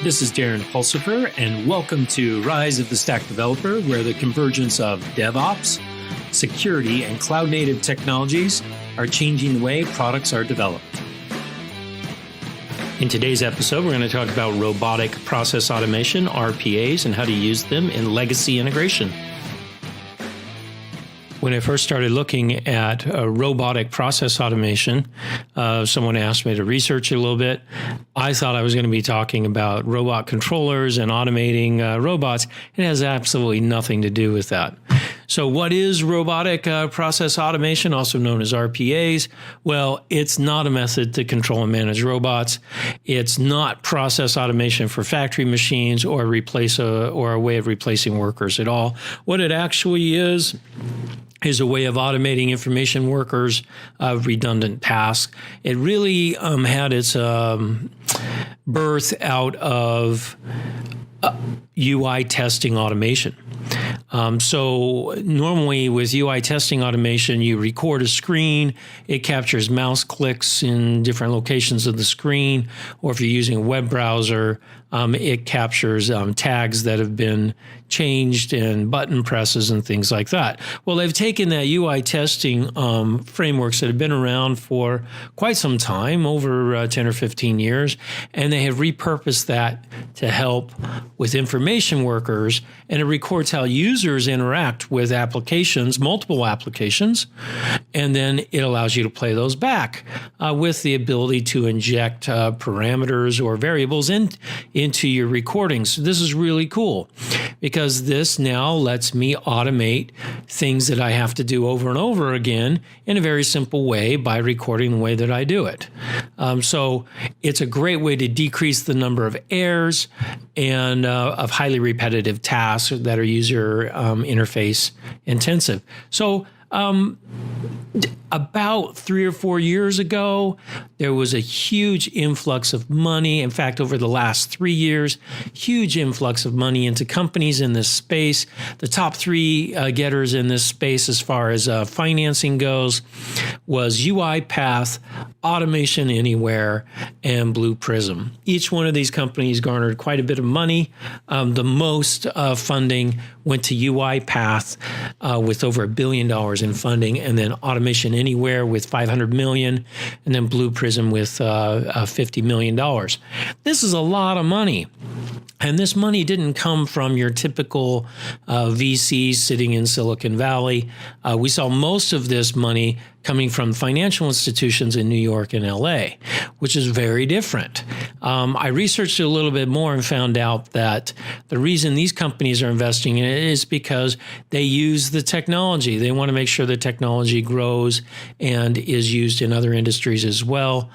This is Darren Pulsifer, and welcome to Rise of the Stack Developer, where the convergence of DevOps, security, and cloud-native technologies are changing the way products are developed. In today's episode, we're going to talk about robotic process automation, RPAs, and how to use them in legacy integration. When I first started looking at robotic process automation, someone asked me to research it a little bit. I thought I was going to be talking about robot controllers and automating robots. It has absolutely nothing to do with that. So what is robotic process automation, also known as RPAs? Well, it's not a method to control and manage robots. It's not process automation for factory machines or a way of replacing workers at all. What it actually is a way of automating information workers of redundant tasks. It really had its birth out of UI testing automation. So normally with UI testing automation, you record a screen, it captures mouse clicks in different locations of the screen, or if you're using a web browser, it captures tags that have been changed and button presses and things like that. Well, they've taken that UI testing frameworks that have been around for quite some time, over 10 or 15 years, and they have repurposed that to help with information workers, and it records how users interact with applications, multiple applications, and then it allows you to play those back with the ability to inject parameters or variables into your recordings. So this is really cool because this now lets me automate things that I have to do over and over again in a very simple way by recording the way that I do it. So it's a great way to decrease the number of errors and of highly repetitive tasks that are user interface intensive. So about 3 or 4 years ago, there was a huge influx of money. In fact, over the last 3 years, huge influx of money into companies in this space. The top three getters in this space as far as financing goes was UiPath, Automation Anywhere, and Blue Prism. Each one of these companies garnered quite a bit of money. The most funding went to UiPath with over $1 billion in funding, and then Automation Anywhere with $500 million, and then Blue Prism with $50 million. This is a lot of money. And this money didn't come from your typical VCs sitting in Silicon Valley. We saw most of this money coming from financial institutions in New York and LA, which is very different. I researched it a little bit more and found out that the reason these companies are investing in it is because they use the technology. They want to make sure the technology grows and is used in other industries as well,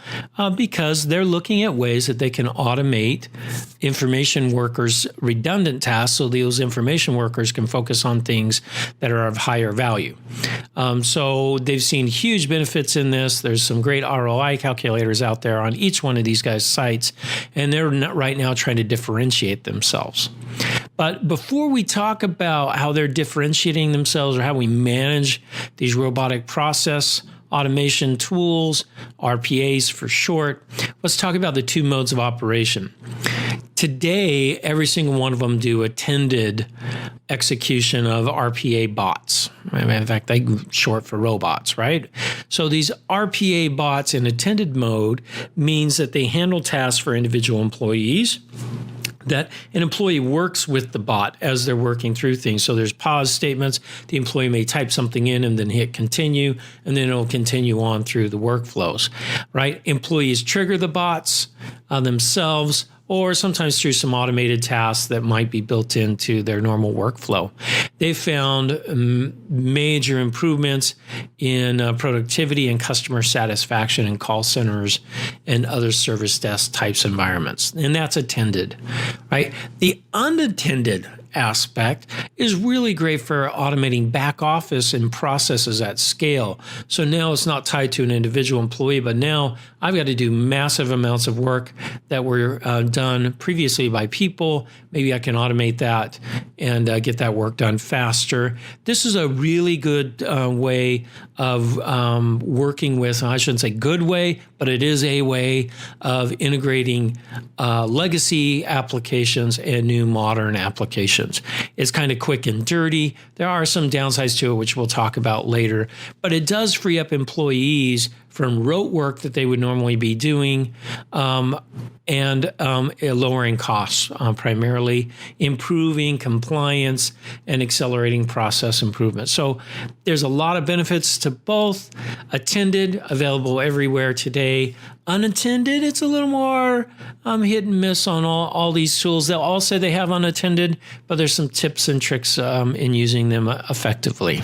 because they're looking at ways that they can automate information workers' redundant tasks so those information workers can focus on things that are of higher value. So they've seen huge benefits in this. There's some great ROI calculators out there on each one of these guys' sites, and they're right now trying to differentiate themselves. But before we talk about how they're differentiating themselves or how we manage these robotic process automation tools, RPAs for short, let's talk about the two modes of operation. Today, every single one of them do attended execution of RPA bots. In fact, they short for robots, right? So these RPA bots in attended mode means that they handle tasks for individual employees, that an employee works with the bot as they're working through things. So there's pause statements. The employee may type something in and then hit continue, and then it'll continue on through the workflows, right? Employees trigger the bots themselves, or sometimes through some automated tasks that might be built into their normal workflow. They found major improvements in productivity and customer satisfaction in call centers and other service desk types environments. And that's attended, right? The unattended aspect is really great for automating back office and processes at scale. So now it's not tied to an individual employee, but now I've got to do massive amounts of work that were done previously by people. Maybe I can automate that and get that work done faster. This is a really good way of working with, I shouldn't say good way, but it is a way of integrating legacy applications and new modern applications. It's kind of quick and dirty. There are some downsides to it, which we'll talk about later, but it does free up employees from rote work that they would normally be doing, and lowering costs, primarily improving compliance and accelerating process improvement. So there's a lot of benefits to both. Attended, available everywhere today. Unattended, it's a little more hit and miss on all these tools. They'll all say they have unattended, but there's some tips and tricks in using them effectively.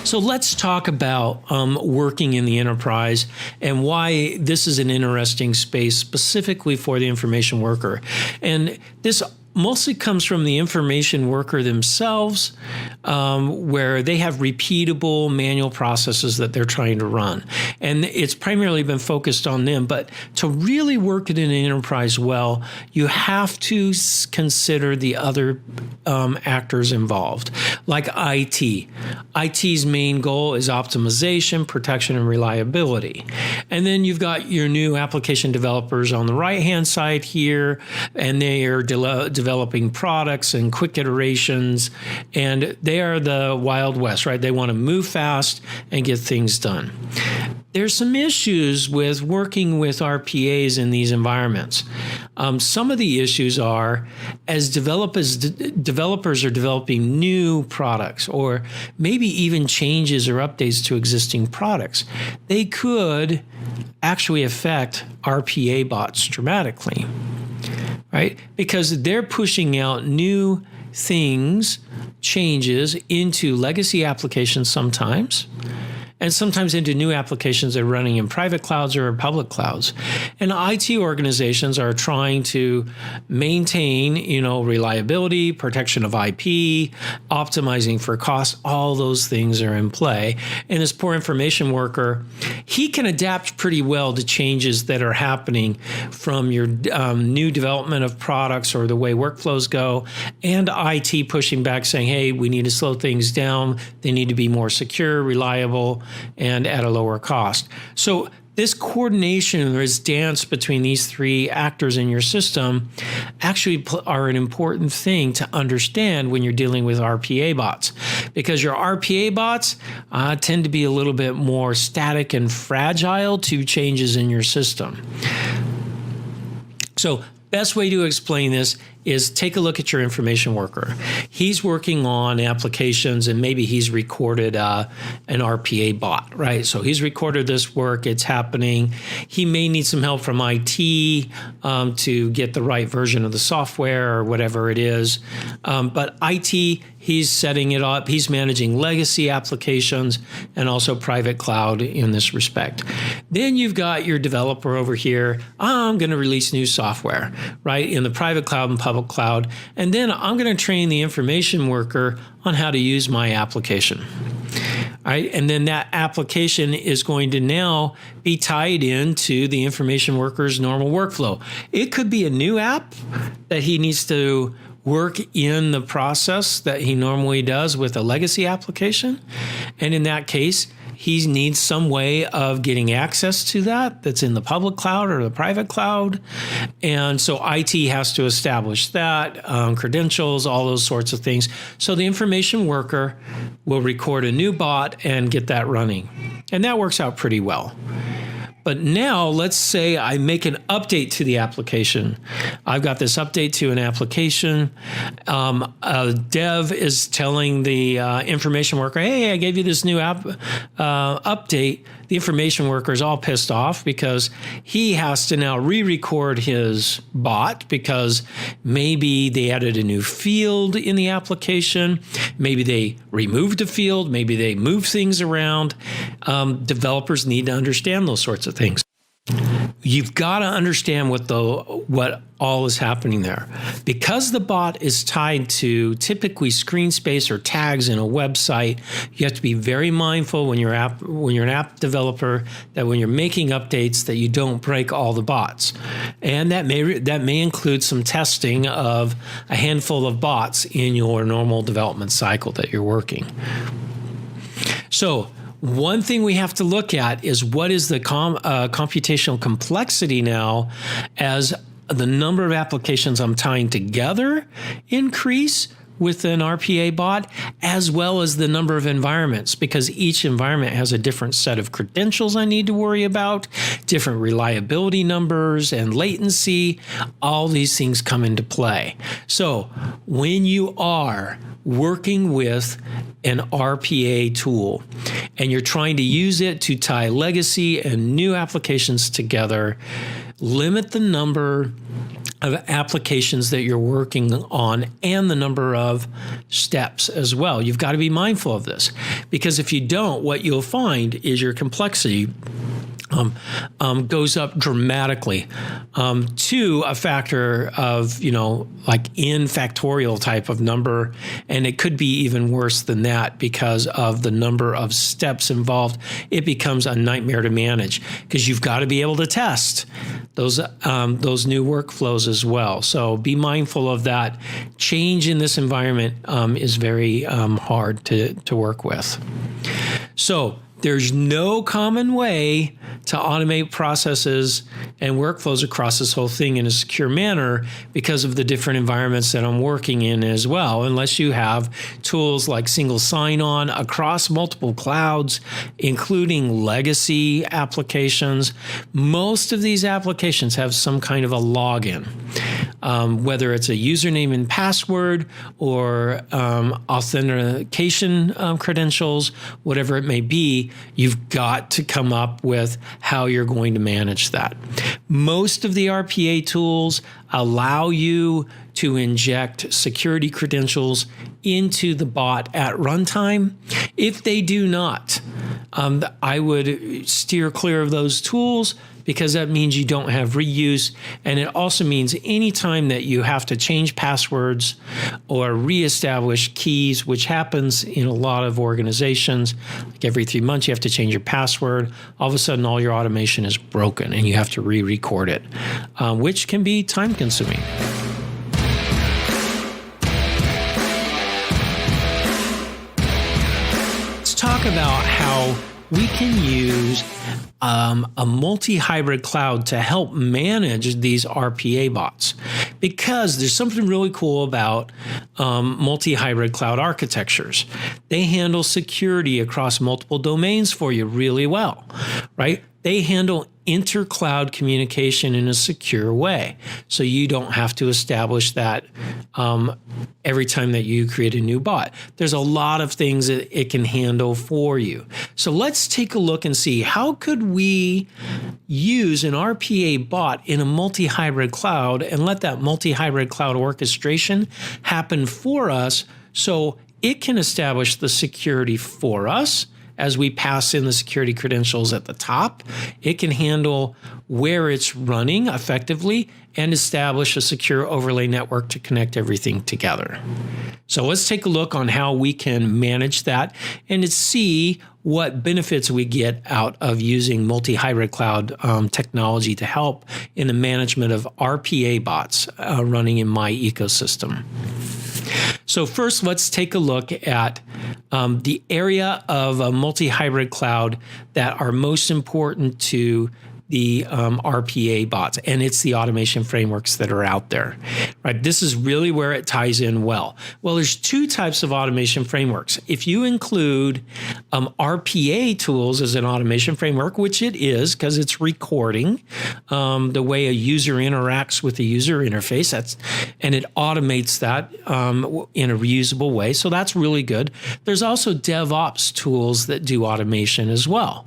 So let's talk about working in the enterprise and why this is an interesting space specifically for the information worker. And this mostly comes from the information worker themselves, where they have repeatable manual processes that they're trying to run. And it's primarily been focused on them. But to really work it in an enterprise well, you have to consider the other actors involved, like IT. IT's main goal is optimization, protection, and reliability. And then you've got your new application developers on the right-hand side here, and they are developing products and quick iterations, and they are the Wild West, right? They want to move fast and get things done. There's some issues with working with RPAs in these environments. Some of the issues are, as developers are developing new products, or maybe even changes or updates to existing products, they could actually affect RPA bots dramatically, right? Because they're pushing out new things, changes into legacy applications sometimes, and sometimes into new applications that are running in private clouds or public clouds. And IT organizations are trying to maintain, reliability, protection of IP, optimizing for cost. All those things are in play. And this poor information worker, he can adapt pretty well to changes that are happening from your new development of products or the way workflows go, and IT pushing back saying, hey, we need to slow things down. They need to be more secure, reliable, and at a lower cost. So this coordination, or this dance between these three actors in your system, actually are an important thing to understand when you're dealing with RPA bots, because your RPA bots tend to be a little bit more static and fragile to changes in your system. So best way to explain this is take a look at your information worker. He's working on applications, and maybe he's recorded an RPA bot, right? So he's recorded this work, it's happening. He may need some help from IT to get the right version of the software or whatever it is. But IT, he's setting it up. He's managing legacy applications and also private cloud in this respect. Then you've got your developer over here. I'm going to release new software, right, in the private cloud and public cloud. And then I'm going to train the information worker on how to use my application. All right, and then that application is going to now be tied into the information worker's normal workflow. It could be a new app that he needs to work in the process that he normally does with a legacy application. And in that case, he needs some way of getting access to that's in the public cloud or the private cloud. And so IT has to establish that, credentials, all those sorts of things. So the information worker will record a new bot and get that running. And that works out pretty well. But now let's say I make an update to the application. I've got this update to an application. A dev is telling the information worker, hey, I gave you this new app update. The information worker is all pissed off because he has to now re-record his bot because maybe they added a new field in the application. Maybe they removed a field. Maybe they moved things around. Developers need to understand those sorts of things. you've got to understand what all is happening there. Because the bot is tied to typically screen space or tags in a website, you have to be very mindful when you're an app developer that when you're making updates that you don't break all the bots. And that may include some testing of a handful of bots in your normal development cycle that you're working. So one thing we have to look at is what is the computational complexity now as the number of applications I'm tying together increase with an RPA bot, as well as the number of environments, because each environment has a different set of credentials I need to worry about, different reliability numbers and latency. All these things come into play. So when you are working with an RPA tool and you're trying to use it to tie legacy and new applications together, limit the number of applications that you're working on and the number of steps as well. You've got to be mindful of this, because if you don't, what you'll find is your complexity goes up dramatically to a factor of, like n factorial type of number. And it could be even worse than that because of the number of steps involved. It becomes a nightmare to manage because you've got to be able to test those new workflows as well. So be mindful of that. Change in this environment is very hard to work with. So there's no common way to automate processes and workflows across this whole thing in a secure manner because of the different environments that I'm working in as well, unless you have tools like single sign-on across multiple clouds, including legacy applications. Most of these applications have some kind of a login, whether it's a username and password or authentication credentials, whatever it may be. You've got to come up with how you're going to manage that. Most of the RPA tools allow you to inject security credentials into the bot at runtime. If they do not, I would steer clear of those tools, because that means you don't have reuse. And it also means anytime that you have to change passwords or reestablish keys, which happens in a lot of organizations, like every 3 months you have to change your password, all of a sudden all your automation is broken and you have to re-record it, which can be time consuming. Let's talk about how we can use a multi-hybrid cloud to help manage these RPA bots, because there's something really cool about multi-hybrid cloud architectures. They handle security across multiple domains for you really well, right? They handle inter-cloud communication in a secure way. So you don't have to establish that every time that you create a new bot. There's a lot of things that it can handle for you. So let's take a look and see, how could we use an RPA bot in a multi-hybrid cloud and let that multi-hybrid cloud orchestration happen for us so it can establish the security for us. As we pass in the security credentials at the top, it can handle where it's running effectively and establish a secure overlay network to connect everything together. So let's take a look on how we can manage that and see what benefits we get out of using multi-hybrid cloud technology to help in the management of RPA bots running in my ecosystem. So first, let's take a look at the area of a multi-hybrid cloud that are most important to the RPA bots, and it's the automation frameworks that are out there, right? This is really where it ties in well. Well, there's two types of automation frameworks. If you include RPA tools as an automation framework, which it is because it's recording the way a user interacts with the user interface, and it automates that in a reusable way. So that's really good. There's also DevOps tools that do automation as well,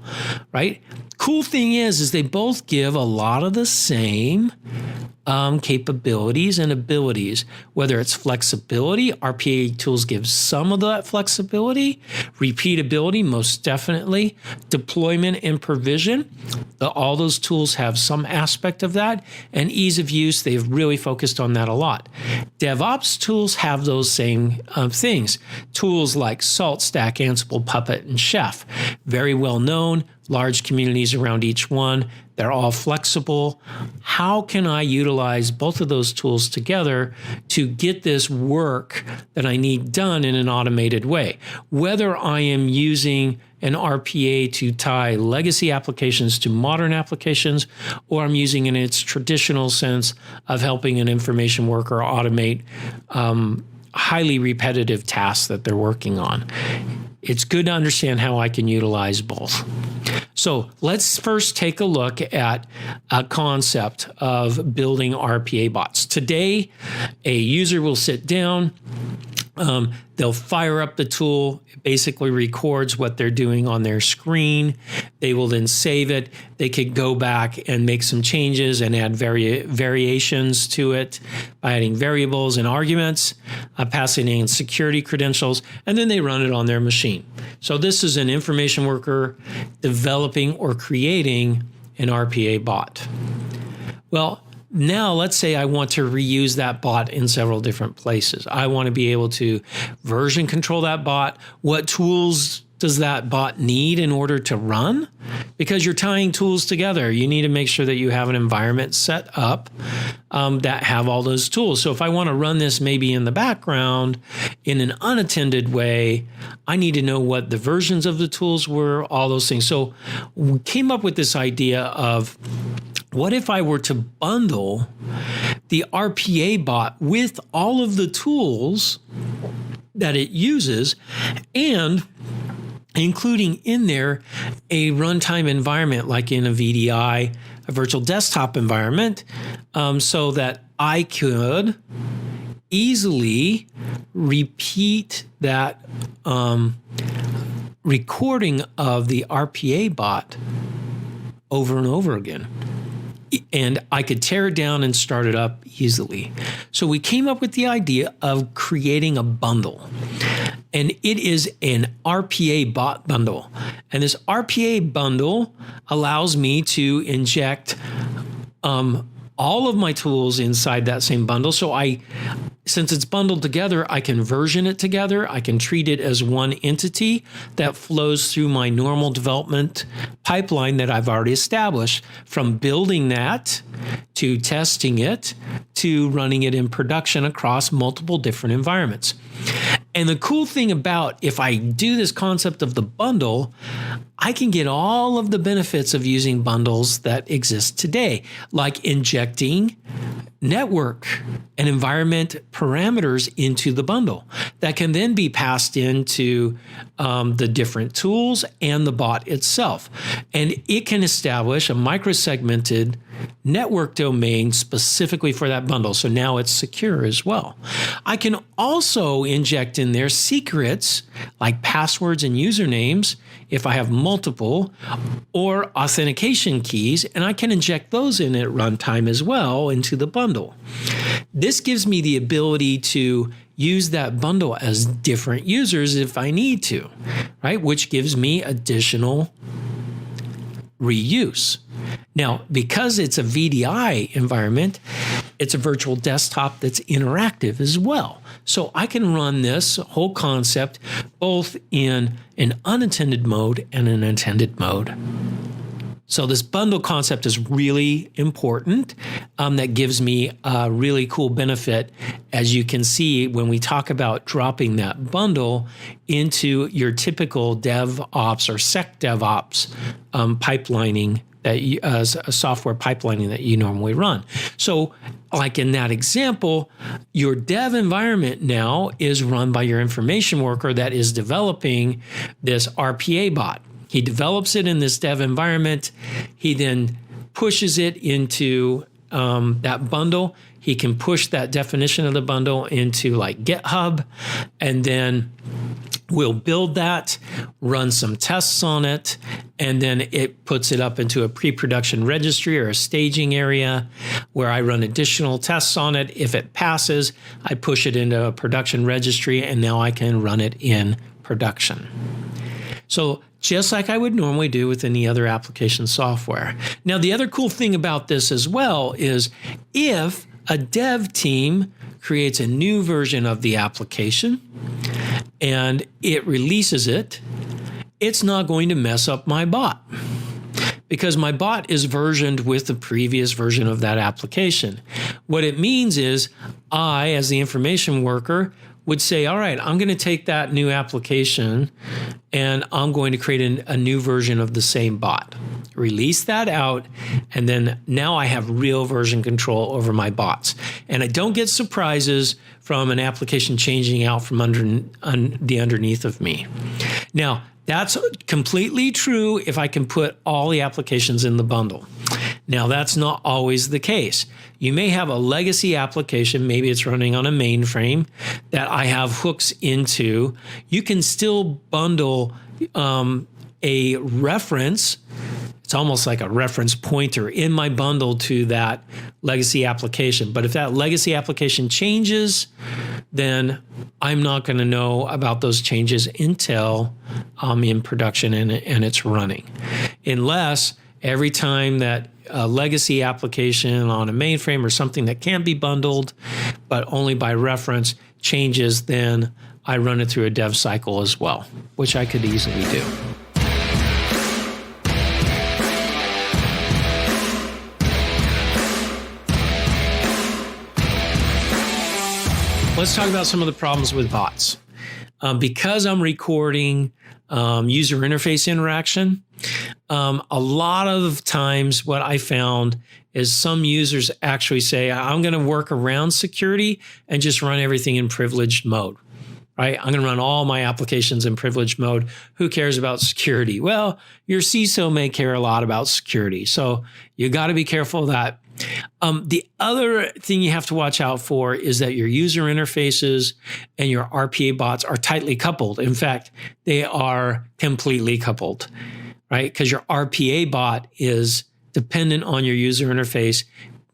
right? Cool thing is they both give a lot of the same capabilities and abilities, whether it's flexibility. RPA tools give some of that flexibility, repeatability, most definitely, deployment and provision. All those tools have some aspect of that, and ease of use. They've really focused on that a lot. DevOps tools have those same things. Tools like SaltStack, Ansible, Puppet, and Chef, very well known, large communities around each one. They're all flexible. How can I utilize both of those tools together to get this work that I need done in an automated way? Whether I am using an RPA to tie legacy applications to modern applications, or I'm using it in its traditional sense of helping an information worker automate highly repetitive tasks that they're working on. It's good to understand how I can utilize both. So let's first take a look at a concept of building RPA bots. Today, a user will sit down, they'll fire up the tool. It basically records what they're doing on their screen. They will then save it. They could go back and make some changes and add variations to it by adding variables and arguments, passing in security credentials, and then they run it on their machine. So this is an information worker developing or creating an RPA bot. Well, now, let's say I want to reuse that bot in several different places. I want to be able to version control that bot. What tools does that bot need in order to run? Because you're tying tools together, you need to make sure that you have an environment set up that have all those tools. So if I want to run this maybe in the background in an unattended way, I need to know what the versions of the tools were, all those things. So we came up with this idea of, what if I were to bundle the RPA bot with all of the tools that it uses, and including in there a runtime environment like in a VDI, a virtual desktop environment, so that I could easily repeat that recording of the RPA bot over and over again. And I could tear it down and start it up easily. So we came up with the idea of creating a bundle. And it is an RPA bot bundle. And this RPA bundle allows me to inject all of my tools inside that same bundle. So since it's bundled together, I can version it together. I can treat it as one entity that flows through my normal development pipeline that I've already established, from building that to testing it to running it in production across multiple different environments. And the cool thing about, if I do this concept of the bundle, I can get all of the benefits of using bundles that exist today, like injecting network and environment parameters into the bundle that can then be passed into the different tools and the bot itself. And it can establish a microsegmented network domain specifically for that bundle. So now it's secure as well. I can also inject in there secrets like passwords and usernames if I have multiple, or authentication keys, and I can inject those in at runtime as well into the bundle. This gives me the ability to use that bundle as different users if I need to, right? Which gives me additional reuse. Now, because it's a VDI environment, it's a virtual desktop that's interactive as well. So I can run this whole concept both in an unattended mode and an attended mode. So this bundle concept is really important. That gives me a really cool benefit, as you can see when we talk about dropping that bundle into your typical DevOps or SecDevOps pipelining, as a software pipelining that you normally run. So like in that example, your dev environment now is run by your information worker that is developing this RPA bot. He develops it in this dev environment. He then pushes it into that bundle. He can push that definition of the bundle into like GitHub, and then We'll build that, run some tests on it, and then it puts it up into a pre-production registry or a staging area where I run additional tests on it. If it passes, I push it into a production registry, and now I can run it in production. So just like I would normally do with any other application software. Now, the other cool thing about this as well is if a dev team creates a new version of the application and it releases it, it's not going to mess up my bot because my bot is versioned with the previous version of that application. What it means is I, as the information worker, would say, all right, I'm going to take that new application and I'm going to create a new version of the same bot, release that out, and then now I have real version control over my bots. And I don't get surprises from an application changing out from underneath of me. Now, that's completely true if I can put all the applications in the bundle. Now, that's not always the case. You may have a legacy application, maybe it's running on a mainframe that I have hooks into. You can still bundle a reference. It's almost like a reference pointer in my bundle to that legacy application. But if that legacy application changes, then I'm not going to know about those changes until I'm in production and it's running. Unless every time that a legacy application on a mainframe or something that can be bundled, but only by reference, changes, then I run it through a dev cycle as well, which I could easily do. Let's talk about some of the problems with bots. Because I'm recording user interface interaction, a lot of times what I found is some users actually say, I'm going to work around security and just run everything in privileged mode. Right? I'm going to run all my applications in privileged mode. Who cares about security? Well, your CISO may care a lot about security. So you got to be careful of that. The other thing you have to watch out for is that your user interfaces and your RPA bots are tightly coupled. In fact, they are completely coupled, right? Because your RPA bot is dependent on your user interface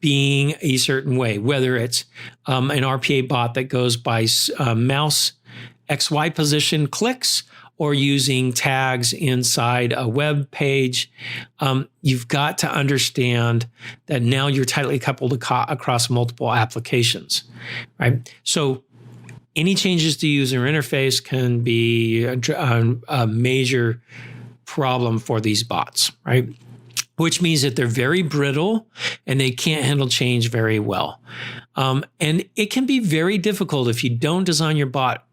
being a certain way, whether it's an RPA bot that goes by mouse XY position clicks or using tags inside a web page. You've got to understand that now you're tightly coupled across multiple applications, right? So any changes to user interface can be a major problem for these bots, right? Which means that they're very brittle and they can't handle change very well. And it can be very difficult if you don't design your bot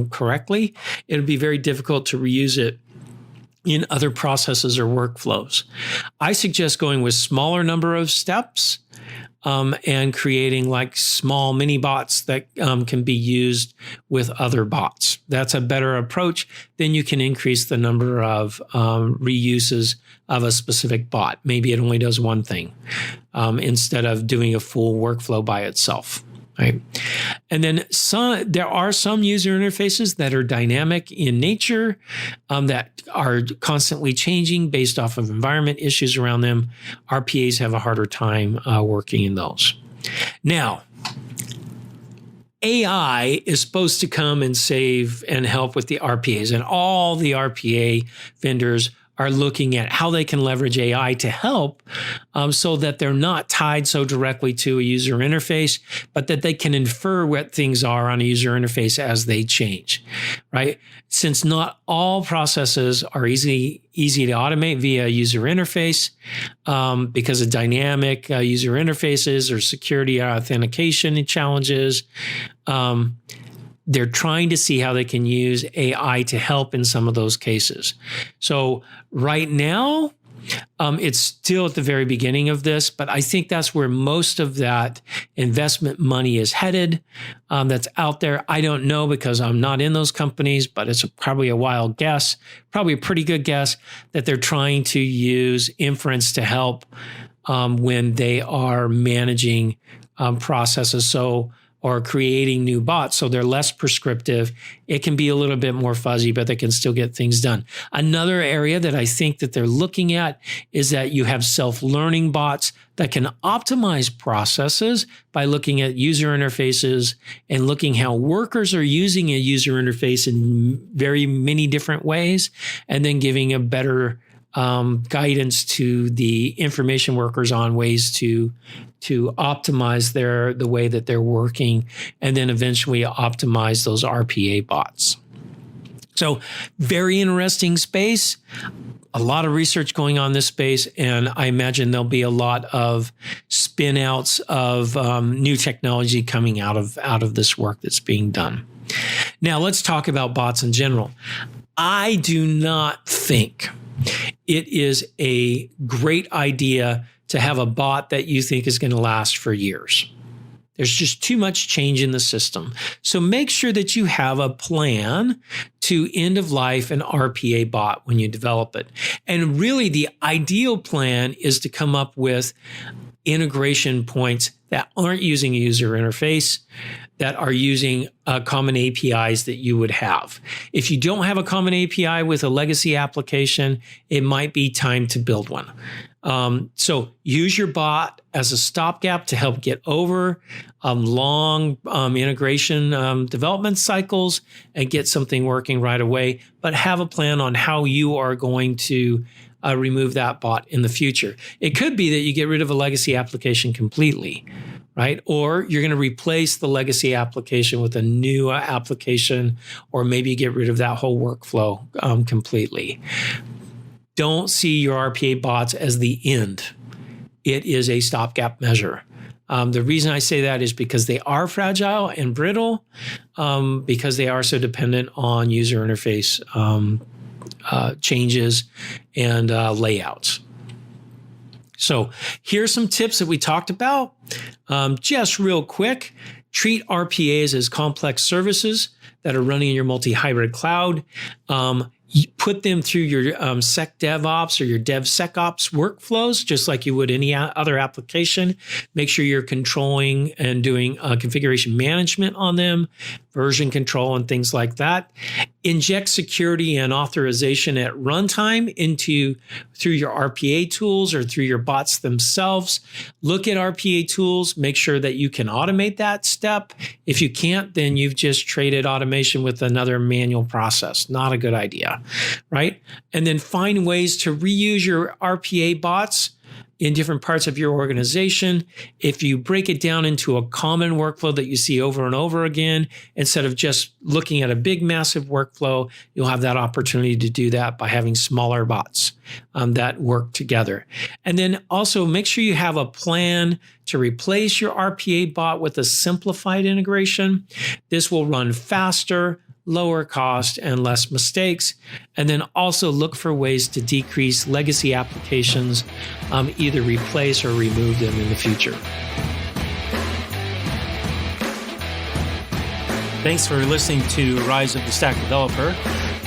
correctly. It'll be very difficult to reuse it in other processes or workflows. I suggest going with smaller number of steps and creating like small mini bots that can be used with other bots. That's a better approach. Then you can increase the number of reuses of a specific bot. Maybe it only does one thing instead of doing a full workflow by itself. Right. And then there are some user interfaces that are dynamic in nature, that are constantly changing based off of environment issues around them. RPAs have a harder time working in those. Now, AI is supposed to come and save and help with the RPAs, and all the RPA vendors are looking at how they can leverage AI to help so that they're not tied so directly to a user interface, but that they can infer what things are on a user interface as they change, right? Since not all processes are easy to automate via user interface because of dynamic user interfaces or security authentication challenges, they're trying to see how they can use AI to help in some of those cases. So right now, it's still at the very beginning of this, but I think that's where most of that investment money is headed. That's out there. I don't know because I'm not in those companies, but it's probably a wild guess, probably a pretty good guess that they're trying to use inference to help when they are managing processes. So or creating new bots. So they're less prescriptive. It can be a little bit more fuzzy, but they can still get things done. Another area that I think that they're looking at is that you have self-learning bots that can optimize processes by looking at user interfaces and looking how workers are using a user interface in very many different ways, and then giving a better guidance to the information workers on ways to optimize the way that they're working, and then eventually optimize those RPA bots. So very interesting space, a lot of research going on in this space, and I imagine there'll be a lot of spin outs of new technology coming out of this work that's being done. Now let's talk about bots in general. I do not think it is a great idea to have a bot that you think is going to last for years. There's just too much change in the system. So make sure that you have a plan to end of life an RPA bot when you develop it. And really the ideal plan is to come up with integration points that aren't using a user interface, that are using common APIs that you would have. If you don't have a common API with a legacy application, it might be time to build one. So use your bot as a stopgap to help get over long integration development cycles and get something working right away, but have a plan on how you are going to remove that bot in the future. It could be that you get rid of a legacy application completely, right? Or you're going to replace the legacy application with a new application, or maybe get rid of that whole workflow completely. Don't see your RPA bots as the end. It is a stopgap measure. The reason I say that is because they are fragile and brittle, because they are so dependent on user interface changes and layouts. So here's some tips that we talked about. Just real quick, treat RPAs as complex services that are running in your multi-hybrid cloud. You put them through your SecDevOps or your DevSecOps workflows, just like you would any other application. Make sure you're controlling and doing configuration management on them, version control and things like that. Inject security and authorization at runtime through your RPA tools or through your bots themselves. Look at RPA tools, make sure that you can automate that step. If you can't, then you've just traded automation with another manual process. Not a good idea, right? And then find ways to reuse your RPA bots in different parts of your organization. If you break it down into a common workflow that you see over and over again, instead of just looking at a big, massive workflow, you'll have that opportunity to do that by having smaller bots that work together. And then also make sure you have a plan to replace your RPA bot with a simplified integration. This will run faster, lower cost, and less mistakes. And then also look for ways to decrease legacy applications, either replace or remove them in the future. Thanks for listening to Rise of the Stack Developer.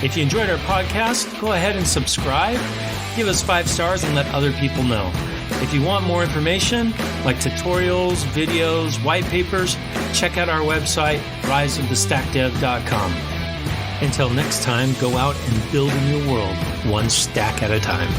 If you enjoyed our podcast, go ahead and subscribe, give us 5 stars, and let other people know. If you want more information, like tutorials, videos, white papers, check out our website, riseofthestackdev.com. Until next time, go out and build a new world, one stack at a time.